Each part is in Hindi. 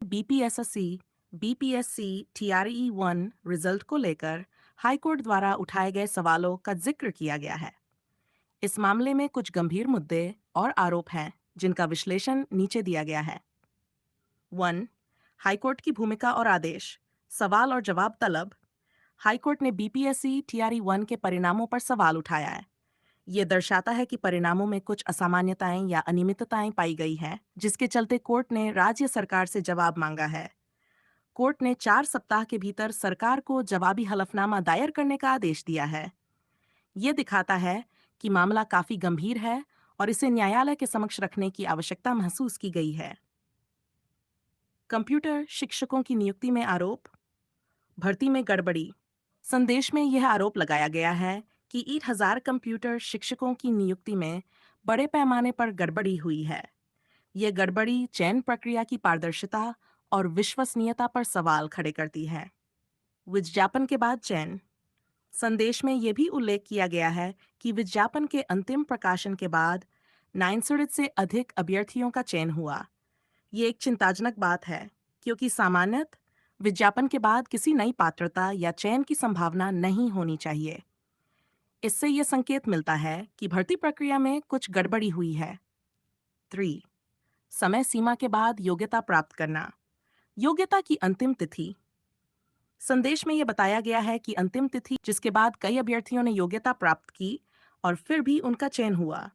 बीपीएसएससी बीपीएससी TRE-1 रिजल्ट को लेकर हाईकोर्ट द्वारा उठाए गए सवालों का जिक्र किया गया है। इस मामले में कुछ गंभीर मुद्दे और आरोप हैं जिनका विश्लेषण नीचे दिया गया है। 1. हाईकोर्ट की भूमिका और आदेश। सवाल और जवाब तलब। हाईकोर्ट ने बीपीएससी TRE-1 के परिणामों पर सवाल उठाया है। ये दर्शाता है कि परिणामों में कुछ असामान्यताएं या अनियमितताएं पाई गई हैं, जिसके चलते कोर्ट ने राज्य सरकार से जवाब मांगा है। कोर्ट ने 4 सप्ताह के भीतर सरकार को जवाबी हलफनामा दायर करने का आदेश दिया है। ये दिखाता है कि मामला काफी गंभीर है और इसे न्यायालय के समक्ष रखने की आवश्यकता महसूस की गई है। कंप्यूटर शिक्षकों की नियुक्ति में आरोप। भर्ती में गड़बड़ी। संदेश में यह आरोप लगाया गया है कि 1000 कंप्यूटर शिक्षकों की नियुक्ति में बड़े पैमाने पर गड़बड़ी हुई है। ये गड़बड़ी चयन प्रक्रिया की पारदर्शिता और विश्वसनीयता पर सवाल खड़े करती है। विज्ञापन के बाद चयन। संदेश में यह भी उल्लेख किया गया है कि विज्ञापन के अंतिम प्रकाशन के बाद 900 से अधिक अभ्यर्थियों का चयन हुआ। ये एक चिंताजनक बात है, क्योंकि सामान्यतः विज्ञापन के बाद किसी नई पात्रता या चयन की संभावना नहीं होनी चाहिए। इससे यह संकेत मिलता है कि भर्ती प्रक्रिया में कुछ गड़बड़ी हुई है। 3. समय सीमा के बाद योग्यता प्राप्त करना। योग्यता की अंतिम तिथि। संदेश में यह बताया गया है कि अंतिम तिथि जिसके बाद कई अभ्यर्थियों ने योग्यता प्राप्त की और फिर भी उनका चयन हुआ।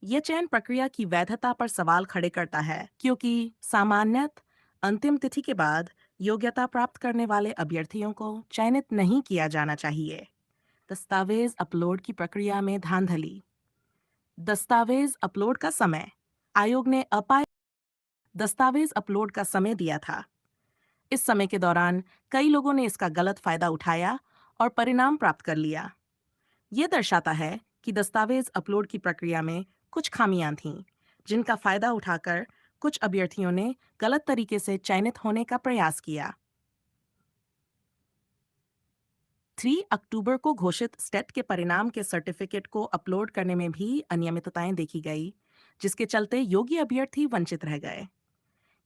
यह चयन प्रक्रिया की वैधता पर सवाल खड़े करता है, क्योंकि सामान्यतः अंतिम तिथि के बाद योग्यता प्राप्त करने वाले अभ्यर्थियों को चयनित नहीं किया जाना चाहिए। दस्तावेज अपलोड की प्रक्रिया में धांधली। दस्तावेज अपलोड का समय। आयोग ने दस्तावेज अपलोड का समय दिया था। इस समय के दौरान कई लोगों ने इसका गलत फायदा उठाया और परिणाम प्राप्त कर लिया। यह दर्शाता है कि दस्तावेज अपलोड की प्रक्रिया में कुछ खामियां थीं, जिनका फायदा उठाकर कुछ अभ्यर्थियों ने गलत तरीके से चयनित होने का प्रयास किया। 3 अक्टूबर को घोषित स्टेट के परिणाम के सर्टिफिकेट को अपलोड करने में भी अनियमितताएं देखी गई, जिसके चलते योग्य अभ्यर्थी वंचित रह गए।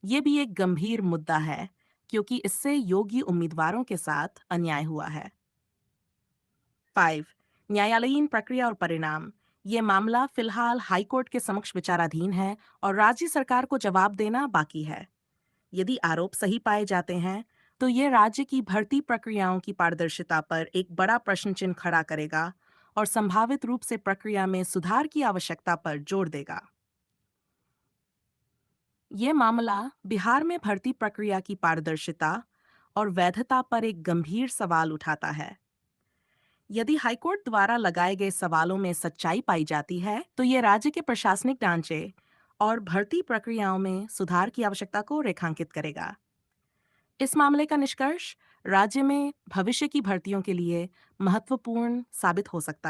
ये भी एक गंभीर मुद्दा है, क्योंकि इससे योग्य उम्मीदवारों के साथ अन्याय हुआ है। 5. न्यायालयीन प्रक्रिया और परिणाम। ये मामला फिलहाल हाईकोर्ट के समक्ष विचाराधीन है और राज्य सरकार को जवाब देना बाकी है। यदि आरोप सही पाए जाते हैं, तो ये राज्य की भर्ती प्रक्रियाओं की पारदर्शिता पर एक बड़ा प्रश्न चिन्ह खड़ा करेगा और संभावित रूप से प्रक्रिया में सुधार की आवश्यकता पर जोर देगा। ये मामला बिहार में भर्ती प्रक्रिया की पारदर्शिता और वैधता पर एक गंभीर सवाल उठाता है। यदि हाईकोर्ट द्वारा लगाए गए सवालों में सच्चाई पाई जाती है, तो ये राज्य के प्रशासनिक ढांचे और भर्ती प्रक्रियाओं में सुधार की आवश्यकता को रेखांकित करेगा। इस मामले का निष्कर्ष राज्य में भविष्य की भर्तियों के लिए महत्वपूर्ण साबित हो सकता है।